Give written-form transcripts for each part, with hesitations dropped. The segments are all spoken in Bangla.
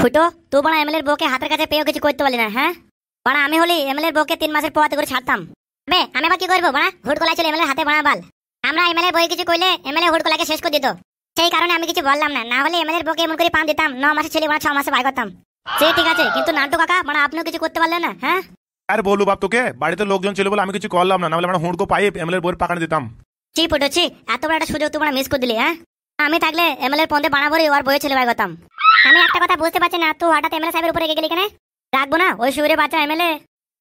ফুটো তুই বড় এমএলএর বউকে হাতের কাছে পেয়েও কিছু করতে পারলি না, হ্যাঁ? বড় আমি হলি এমএলএর বউকে 3 মাসের পোয়াতে করে ছাড়তাম। আমি আবার কি করবো বড়? হুট কলাই ছিল এমএলএর হাতে বড় বাল। আমরা এমএলএ বই কিছু কইলে এমএলএ হুট কলাকে শেষ করে দিত, সেই কারণে আমি কিছু বললাম না। না হলে এমএলএর বউকে এমন করে পাম দিতাম 9 মাসের ছেলে বড় 6 মাসে বাই করতাম। সে ঠিক আছে, কিন্তু নান্টু কাকা মানে আপনিও কিছু করতে পারলেন না, হ্যাঁ? আর বলবো বাপ তোকে, বাড়িতে লোকজন ছিল বলে আমি কিছু করলাম না, নাহলে আমরা হুড়কো পাইপ এমএলএর বউর পাকানে দিতাম। চি ফুটোছি, এত বড় একটা সুযোগ তোমরা মিস করে দিলি, হ্যাঁ? আমি থাকলে এমএলএর পন্দে বানাবরি ওর বইয়ে ছেলে বাই করতাম। আমি একটা কথা বুঝতে পারছি না, তুই হঠাৎ এমএলএ সাহেবের উপরে গেলি কেন? রাখবো না ওই শুয়োরের বাচ্চা এমএলএ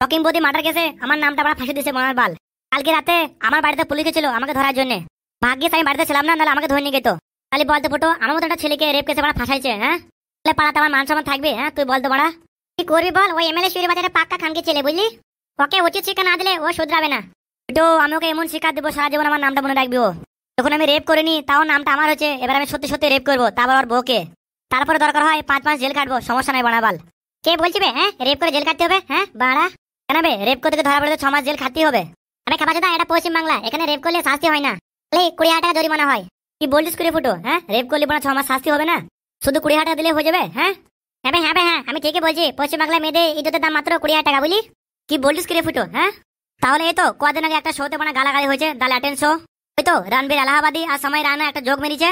রকিম বদি মার্ডার কেসে আমার নামটা বড় ফাঁসি দিয়েছে মনার বাল। কালকে রাতে আমার বাড়িতে পুলিশ ছিল আমাকে ধরার জন্য। ভাগ্যিস আমি বাড়িতে ছিলাম না, নাহলে আমাকে ধরে নিয়ে যেত। তাহলে বলতে ফুটো আমার মতো একটা ছেলেকে রেপ কেসে বড় ফাঁসাইছে, হ্যাঁ? তাহলে পাড়াতে আমার মান সম্মান থাকবে? হ্যাঁ তুই বলতো বড়া কি করবি বল? ওই এমএলএ শুয়োরের বাচ্চাটা পাক্কা খানকে ছেলে, বুঝলি? ওকে উচিত শিক্ষা না দিলে ও শুধরাবে না। তো আমি ওকে এমন শিক্ষা দেবো সারা জীবন আমার নামটা মনে রাখবি ও। তখন আমি রেপ করিনি, তাও নামটা আমার হচ্ছে। এবার আমি সত্যি সত্যি রেপ করবো, তারপর ওর বউকে। তারপরে দরকার হয় 5 মাস জেল কাটবো, সমস্যা নাই বানাবাল। কে বলছিবে হ্যাঁ রেপ করে জেল কাটতে হবে? হ্যাঁ বাড়া কেন বে? রেপ করতে ধরা পড়লে 6 মাস জেল খাটতে হবে। আমি খাবার দাদা, এটা পশ্চিম বাংলা, এখানে রেপ করলে শাস্তি হয় না, তাহলে 20,000 টাকা জরিমানা হয়। কি বলছিস করে ফুটো? হ্যাঁ রেপ করলে বড় 6 মাস শাস্তি হবে না, শুধু 20,000 টাকা দিলে হয়ে যাবে? হ্যাঁ হ্যাঁ আমি ঠিকই বলছি, পশ্চিম বাংলায় মেয়েদের ইজ্জতের দাম মাত্র 20,000 টাকা, বুঝলি? কি বলছিস করে ফুটো? হ্যাঁ তাহলে এই তো কদিন আগে একটা শোতে মানে গালাগালি হয়েছে, দ্য ল্যাটেন শো। ওই তো রণবীর এলাহাবাদী আর সময় রানা একটা যোগ মেরেছে,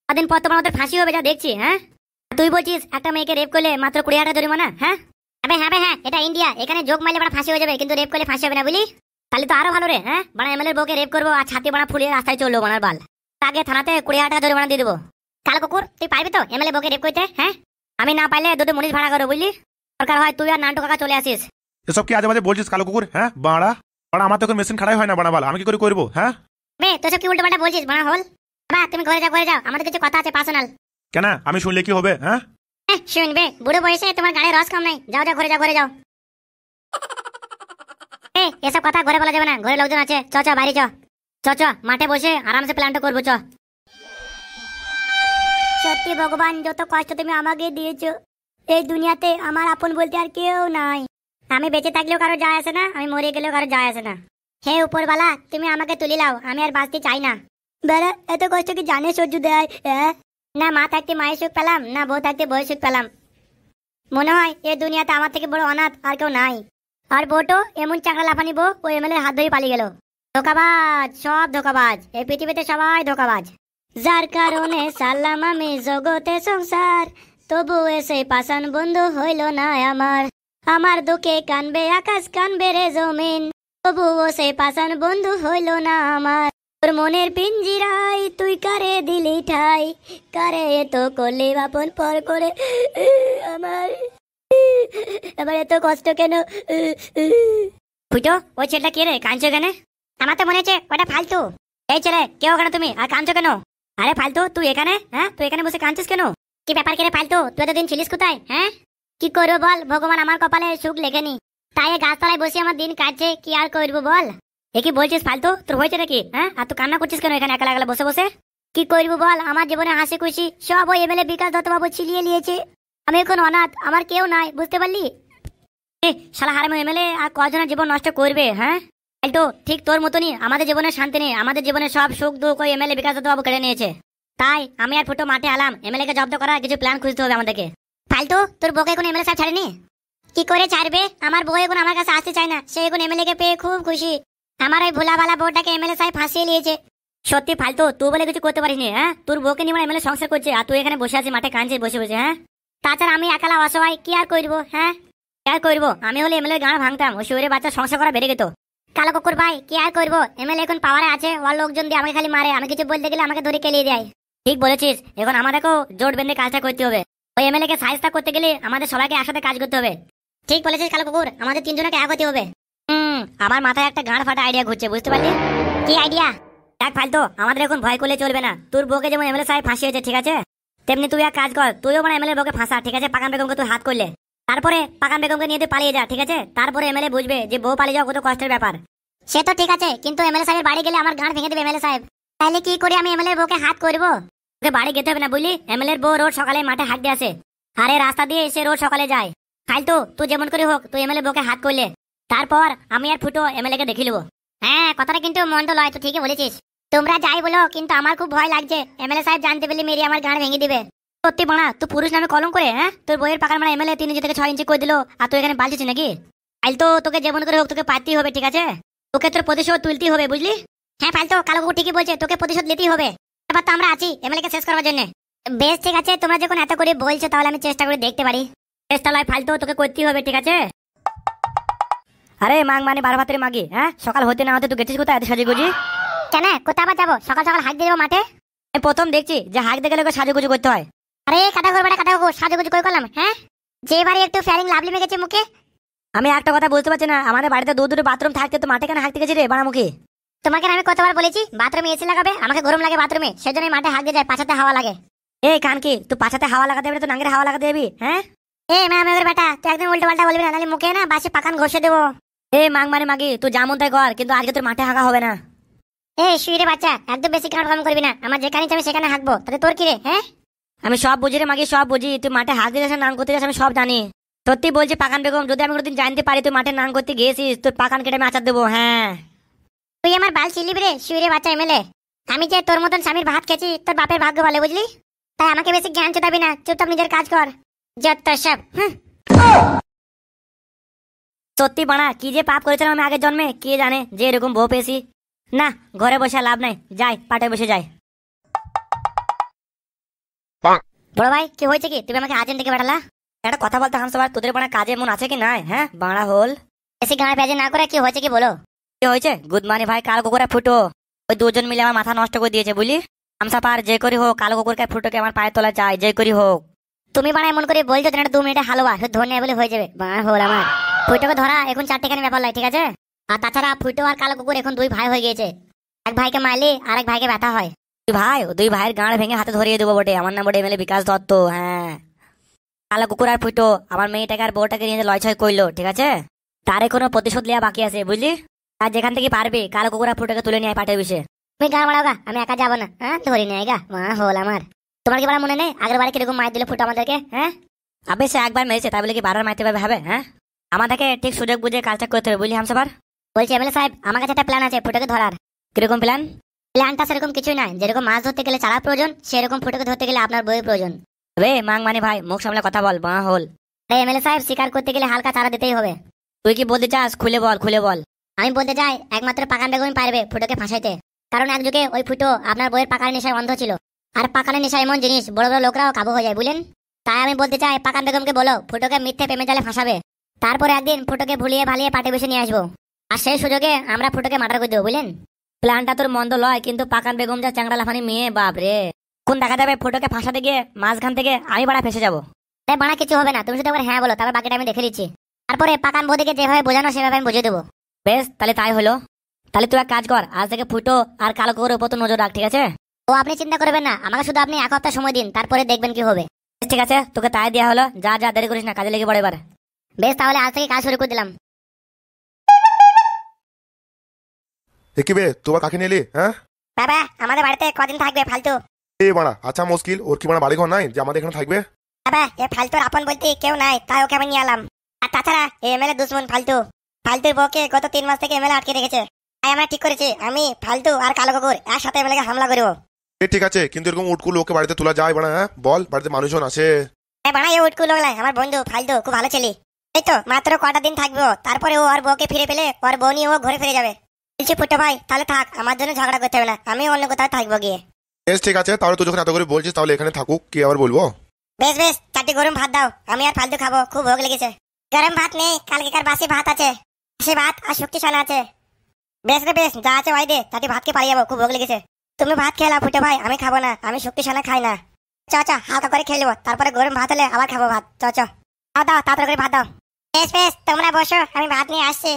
কদিন পর তোমার ওদের ফাঁসি হবে যা দেখছি। হ্যাঁ তুই বলছিস একটা মেয়েকে রেপ করলে মাত্র 20,000 টাকা জরিমানা? হ্যাঁ এটা ইন্ডিয়া, এখানে যোগ মারলে বড় ফাঁসি হয়ে যাবে, কিন্তু রেপ করলে ফাঁসি হবে না, বুঝলি? তাহলে তো আরো ভালো রে। হ্যাঁ বড় এমএলএর বউকে রেপ করবো আর ছাতি বড় ফুলিয়ে রাস্তায় চললো বনার বাল। তাকে থানাতে 20,000 টাকা জরিমানা দিয়ে দেবো। কাল কুকুর তুই পারবি তো এমএলএ বউকে রেপ করতে? হ্যাঁ আমি না পাইলে দুটো মরিচ ভাড়া করো, বুঝলি? দরকার হয় তুই আর নান্টু কাকা চলে আসিস। এসব কি আজে বাজে বলছিস কালো কুকুর? হ্যাঁ বাড়া বাড়া আমার তো এখন মেশিন খাড়াই হয় না বাড়া বাল, আমি কি করে করবো? হ্যাঁ তুই সব কি উল্টো পাল্টা বলছিস বাড়া হল? তুমি ঘরে যাও, আমাদের কিছু কথা আছে পার্সোনাল। কেন আমি শুনলে কি হবে? হ্যাঁ শুনবে, বুড়ো বয়সে তোমার গাড়ি রস কম নাই। যাও ঘরে যাও। এসব কথা ঘরে বলা যাবে না, ঘরে লোকজন আছে। চ বাইরে চ মাঠে বসে আরামসে প্ল্যানটা করবো। চ সত্যি ভগবান, যত কষ্ট তুমি আমাকে দিয়েছো, এই দুনিয়াতে আমার আপন বলতে আর কেউ নাই। আমি বেঁচে থাকলেও কারো যায় আসে না, আমি মরে গেলেও কারো যায় আসে না। হে উপরওয়ালা, তুমি আমাকে তুলে লাও, আমি আর বাঁচতে চাই না। বেড়া এত কষ্ট কি জানে সহ্য দেয়? না মা থাকতে মায়ের সুখ পেলাম, না বউ থাকতে বউয়ের সুখ পেলাম। মনে হয় এই দুনিয়াতে আমার থেকে বড় অনাথ আর কেউ নাই। আর বউটো এমন চাকরা লাফানি বউ, ও এমএলএর হাত ধরে পালিয়ে গেল। ধোকাবাজ, সব ধোকাবাজ, এই পৃথিবীতে সবাই ধোকাবাজ। যার কারণে সালাম আমি জগতে সংসার, তবু এসে পাষাণ বন্ধু হইল না আমার। আমার দুঃখে কানবে আকাশ, কানবে রে জমিন, তবুও সে পাষাণ বন্ধু হইল না আমার। তোর মনের পিঞ্জিরাই তুই কারে দিলি ঠাই, কারে তো করলি আপন পর করে আমার। এবার এত কষ্ট কেন? ফুটো ওই ছেলেটা কে রে? কাঁদছো কেন? আমার তো মনে হচ্ছে ওটা ফালতু। এই ছেলে কেউ কেন তুমি, আর কাঁদছো কেন? আরে ফালতু তুই এখানে? হ্যাঁ তুই এখানে বসে কাঁদছিস কেন? কি ব্যাপার কে রে ফালতু? তুই এতদিন ছিলিস কোথায়? হ্যাঁ কি করবো বল, ভগবান আমার কপালে সুখ লেখেনি, তাই গাছতলায় বসে আমার দিন কাটছে। কি আর করবো বল? এ কি বলছিস ফালতু? তোর হয়েছে নাকি? হ্যাঁ আর তুই কান্না করছিস কেন এখানে একলা একলা বসে বসে? কি করবো বল, আমার জীবনে হাসি খুশি সব ওই এমএলএ বিকাশ দত্তবাবু ছিলিয়ে নিয়েছে। আমি এখন অনাথ, আমার কেউ নাই, বুঝতে পারলি? শালা হারামো এমএলএ আর কজনের জীবন নষ্ট করবে? হ্যাঁ তো ঠিক তোর মতনই আমাদের জীবনে শান্তি নেই, আমাদের জীবনে সব সুখ দুঃখ ওই এমএলএ বিকাশ দত্তবাবু কেড়ে নিয়েছে। তাই আমি আর ফুটো মাঠে আলাম, এমএলএ কে জব্দ করার কিছু প্ল্যান খুঁজতে হবে আমাদেরকে। ফালতু তোর বউকে এখন এমএলএ সাহেব ছাড়েনি? কি করে ছাড়বে? আমার বউ এখন আমার কাছে আসতে চায় না, সে এখন এমএলএ কে পেয়ে খুব খুশি। আমার ওই ভোলাবালা বউটাকে এমএলএ সাহেব ফাঁসিয়ে নিয়েছে। সত্যি ফালতু, তুই বলে কিছু করতে পারিস নি? হ্যাঁ তোর বউকে নিয়ে এমএলএ সংসার করছে আর তুই এখানে বসে আছিস মাঠে কাঁদছিস বসে বসে। হ্যাঁ তাছাড়া আমি একালা অসহায়, কি আর করবো? হ্যাঁ কি আর করবো? আমি হলে এমএলএ গাঁড় ভাঙতাম, ওই শহরে বাচ্চা সংসার করা বেড়ে যেত। কালো কুকুর ভাই কি আর করবো, এমএলএ এখন পাওয়ারে আছে, ওর লোকজন দিয়ে আমাকে খালি মারে, আমি কিছু বলতে গেলে আমাকে ধরে কেলিয়ে দেয়। ঠিক বলেছিস, এখন আমাদেরকেও জোট বেঁধে কাজটা করতে হবে। ওই এমএলএ কে সাহায্য করতে গেলে আমাদের সবাইকে একসাথে কাজ করতে হবে। ঠিক বলেছিস কালো কুকুর, আমাদের 3 জনকে এক হতে হবে। আমার মাথায় একটা গাঁড় ফাটা আইডিয়া ঘুরছে, বুঝতে পারলি? কি আইডিয়া? দেখ ফালতু, আমাদের এখন ভয় করলে চলবে না। তোর বউকে যেমন এমএলএ সাহেব ফাঁসিয়েছে, ঠিক আছে, তেমনি তুই এক কাজ কর, তুইও মানে এমএলএ বউকে ফাঁসা, ঠিক আছে? পাকান বেগমকে তুই হাত করলে, তারপরে পাকান বেগমকে নিয়ে তুই পালিয়ে যা, ঠিক আছে? তারপরে এমএলএ বুঝবে যে বউ পালিয়ে যাওয়া কত কষ্টের ব্যাপার। সে তো ঠিক আছে, কিন্তু এমএলএ সাহেবের বাড়ি গেলে আমার গাঁড় ভেঙে দেবে এমএলএ সাহেব। তাহলে কি করে আমি এমএলএ বউকে হাত করবো? তোকে বাড়ি যেতে হবে না, বুঝলি? এমএলএ বউ রোজ সকালে মাঠে হাঁট দিয়ে আসে, আরে রাস্তা দিয়ে এসে রোজ সকালে যায়। ফালতু তুই যেমন করে হোক তুই এমএলএ বউকে হাত করলে, তারপর আমি আর ফুটো এমএলএ কে দেখে নেবো। হ্যাঁ কথাটা কিন্তু মন্দ লয়, তুই ঠিকই বলেছিস। তোমরা যাই বলো, কিন্তু আমার খুব ভয় লাগছে, এমএলএ সাহেব জানতে পারলে মেরে আমার গাঁড় ভেঙে দিবে। সত্যি বানা তুই পুরুষ নামে কলম করে, হ্যাঁ? তোর বইয়ের পাকার মানে এমএলএ 3 ইঞ্চি থেকে 6 ইঞ্চি করে দিল, আর তুই এখানে বালছিস নাকি? ফালতু তোকে যেমন করে হোক তোকে পাইতেই হবে, ঠিক আছে? তোকে তোর প্রতিশোধ তুলতেই হবে, বুঝলি? হ্যাঁ ফালতু কালো কুকুর ঠিকই বলছে, তোকে প্রতিশোধ নিতেই হবে। এবার তো আমরা আছি এমএলএ কে শেষ করার জন্য। বেশ ঠিক আছে, তোমরা যখন এত করে বলছো তাহলে আমি চেষ্টা করে দেখতে পারি। চেষ্টা লয় ফালতু, তোকে করতেই হবে, ঠিক আছে? আরে মাং মানে 12 ভাতের মাগি, হ্যাঁ? সকাল হতে না হতে তুই গেছিস কোথায় এত সাজুগুজি? কেন কোথায় আবার যাবো? সকাল সকাল হাঁক দিয়ে যাবো মাঠে? আমি প্রথম দেখছি যে হাঁক দিয়ে গেলে সাজুগুজু করতে হয়। আরে কাটা করবে কাটা করবো, সাজুগুজু করে করলাম, হ্যাঁ? যে বাড়ি একটু ফেয়ারিং লাভলি মেখেছে মুখে। আমি একটা কথা বুঝতে পারছি না, আমাদের বাড়িতে দুটো বাথরুম থাকতে তো মাঠে কেন হাঁকতে গেছি রে বানামুখী? তোমাকে আমি কতবার বলেছি বাথরুমে এসি লাগাবে, আমাকে গরম লাগে বাথরুমে, সেজন্য মাঠে হাঁক দিয়ে যায়, পাছাতে হাওয়া লাগে। এই কান কি তুই পাছাতে হাওয়া লাগাতে দেবে তো নাঙ্গের হাওয়া লাগাতে দেবি, হ্যাঁ? এ ম্যাম এর বেটা তুই একদম উল্টো পাল্টা বলবি না, নাহলে মুখে না বাসি পাকান ঘষে দেবো। এ মাং মানে মাগি তুই যেমন তাই কর, কিন্তু আজকে তোর মাঠে হাঁকা হবে না। এই শুইরে বাচ্চা একদম বেশি কাম করবি না, আমার যেখানে আমি সেখানে হাঁকবো, তাতে তোর কি রে? হ্যাঁ আমি সব বুঝি রে মাগি, সব বুঝি। তুই মাঠে হাঁক দিতে নান করতে যাস আমি সব জানি। সত্যি বলছি পাকান বেগম, যদি আমি কোনোদিন জানতে পারি তুই মাঠে নান করতে গিয়েছিস, তোর পাকান কেটে আমি আচার দেবো। হ্যাঁ তুই আমার বাল ছিলিবি রে শুইরে বাচ্চা এমএলএ। আমি যে তোর মতন স্বামীর ভাত খেয়েছি তোর বাপের ভাগ্য ভালো, বুঝলি? তাই আমাকে বেশি জ্ঞান চোদাবি না, চুপচাপ নিজের কাজ কর, যত সব। সত্যি বানা কি যে পাপ করেছিলাম আমি আগের জন্মে, কে জানে যে এরকম বউ পেয়েছি। না ঘরে বসে লাভ নাই, যাই পাটে বসে যাই। বড় ভাই কি হয়েছে কি, তুমি আমাকে আজেন থেকে পাঠালা? একটা কথা বলতে হামসবার, তোদের বানা কাজে মন আছে কি নাই? হ্যাঁ বাড়া হল বেশি গাঁড়া পেঁজে না করে কি হয়েছে কি বলো? কি হয়েছে? গুড মর্নিং ভাই, কালো কুকুরে ফুটো ওই দুজন মিলে আমার মাথা নষ্ট করে দিয়েছে, বুঝলি? হামসা পার যে করি হোক কালো কুকুরকে ফুটোকে আমার পায়ে তোলা চাই, যে করি হোক। তুমি বানা এমন করে বলছো যেন 2 মিনিটে হালুয়া ধনিয়া বলে হয়ে যাবে, বাড়া হল আমার। ফুটোকে ধরা এখন 4টেখানি ব্যাপার লাই, ঠিক আছে? আর তাছাড়া ফুটো আর কালো কুকুর এখন 2 ভাই হয়ে গিয়েছে, এক ভাইকে মারলে আর এক ভাইকে ব্যথা হয়। দুই ভাইয়ের গাঁড় ভেঙে হাতে ধরিয়ে দেবো বটে, আমার নাম বটে এমএলএ বিকাশ দত্ত। হ্যাঁ কালো কুকুর আর ফুটো আমার মেয়েটাকে আর বউটাকে নিয়ে লয় ছয় করলো, ঠিক আছে? তারে কোনো প্রতিশোধ নেওয়া বাকি আছে, বুঝলি? আর যেখান থেকে পারবে কালো কুকুর আর ফুটোকে তুলে নিয়ে পাঠে বসে। তুমি গান মারাও গা, আমি একা যাবো না, হ্যাঁ ধরি নেই গা, মা হল আমার। তোমার কি বলা মনে নেই আগের বারে কিরকম মার দিল ফুটো আমাদেরকে? হ্যাঁ আবে সে একবার মেরেছে তাই বলে কি বারবার মারতে পারবে? হবে হ্যাঁ আমাদেরকে ঠিক সুযোগ বুঝে কাজটা করতে হবে, বুঝলি হামসাবার? বলছি এমএলএ সাহেব আমার কাছে একটা প্ল্যান আছে ফুটোকে ধরার। কিরকম প্ল্যান? প্ল্যানটা সেরকম কিছুই নাই, যেরকম মাছ ধরতে গেলে চারা প্রয়োজন সেরকম ফুটোকে ধরতে গেলে আপনার বইয়ের প্রয়োজন। রে মাং মানে ভাই মুখ সামলে কথা বল, বাঁ হল। এমএলএ সাহেব শিকার করতে গেলে হালকা চারা দিতেই হবে। তুই কি বলতে চাস খুলে বল, খুলে বল। আমি বলতে চাই একমাত্র পাকান বেগমই পারবে ফুটোকে ফাঁসাইতে, কারণ এক যুগে ওই ফুটো আপনার বইয়ের পাকার নেশায় অন্ধ ছিল, আর পাকানের নেশা এমন জিনিস বড় বড় লোকরাও কাবু হয়ে যায়, বুঝলেন? তাই আমি বলতে চাই পাকান বেগমকে বলো ফুটোকে মিথ্যে প্রেমে জালে ফাঁসাবে, তারপরে একদিন ফুটোকে ভুলিয়ে ভালিয়ে পাটে বসে নিয়ে আসবো, আর সেই সুযোগে আমরা ফুটোকে মার্ডার করে দেবো, বুঝলেন? প্ল্যানটা তোর মন্দ লয়, কিন্তু পাকান বেগম যা চ্যাংড়া লাফানি মেয়ে, বাপ রে। কোন দেখা যাবে ফুটোকে ফাঁসাতে গিয়ে মাঝখান থেকে আমি বাড়া ফেসে যাবো। তাই বাড়া কিছু হবে না, তুমি শুধু একবার হ্যাঁ বলো, তারপর বাকিটা আমি দেখে দিচ্ছি। তারপরে পাকান বৌদিকে যেভাবে বোঝানো সেভাবে আমি বুঝিয়ে দেবো। বেশ তাহলে তাই হলো। তাহলে তুই এক কাজ কর, আজ থেকে ফুটো আর কালো কুকুরের উপর তো নজর রাখ, ঠিক আছে? ও আপনি চিন্তা করবেন না, আমাকে শুধু আপনি 1 সপ্তাহ সময় দিন, তারপরে দেখবেন কি হবে। ঠিক আছে তোকে তাই দেওয়া হলো, যা যা দেরি করিস না, কাজে লেগে পড়ে এবার। বেশ তাহলে আজ থেকে কাজ শুরু করে দিলাম। কি বে তোমার কাকে নিলি? হ্যাঁ বাবা আমাদের বাড়িতে কদিন থাকবে ফালতু? এ বাড়া আচ্ছা মুশকিল, ওর কি বাড়া বাড়ি ঘর নাই যে আমাদের এখানে থাকবে? বাবা এ ফালতুর আপন বলতে কেউ নাই, তাই ওকে আমি নিয়ে এলাম। আর তাছাড়া এমএলএ দুশ্মন ফালতুর বউকে গত 3 মাস থেকে এমএলএ আটকে রেখেছে, তাই আমরা ঠিক করেছি আমি ফালতু আর কালো কুকুর একসাথে এমএলএ কে হামলা করবো। ঠিক আছে, কিন্তু এরকম উটকু লোককে বাড়িতে তোলা যায় বাড়া? হ্যাঁ বল, বাড়িতে মানুষজন আছে। বাড়া এ উটকু লোক আমার বন্ধু ফালতু খুব ভালো ছেলে, এই তো মাত্র কটা দিন থাকবো, তারপরে ও আর বউকে ফিরে পেলে ওর বউ নিয়ে ও ঘরে ফিরে যাবে। বলছি ফুটো ভাই তাহলে থাক, আমার জন্য ঝগড়া করতে হবে না, আমি অন্য কোথাও থাকবো গিয়ে। বেশ ঠিক আছে, তাহলে তুই যখন এত করে বলছিস তাহলে এখানে থাকুক, কি আবার বলবো। বেশ 4টি গরম ভাত দাও, আমি আর ফালতু খাবো, খুব ভোগ লেগেছে। গরম ভাত নেই, কালকেকার বাসি ভাত আছে, সে ভাত আর শক্তি সানা আছে। বেশ রে বেশ, যা আছে ভাই দে, 4টি ভাতকে পালিয়ে যাবো, খুব ভোগ লেগেছে। তুমি ভাত খেলা ফুটো ভাই, আমি খাবো না, আমি শক্তি সানা খাই না। চ হালকা করে খেয়ে নেবো, তারপরে গরম ভাত হলে আবার খাবো ভাত। দাও তাড়াতাড়ি করে ভাত দাও। বেশ তোমরা বসো, আমি ভাত নিয়ে আসছি।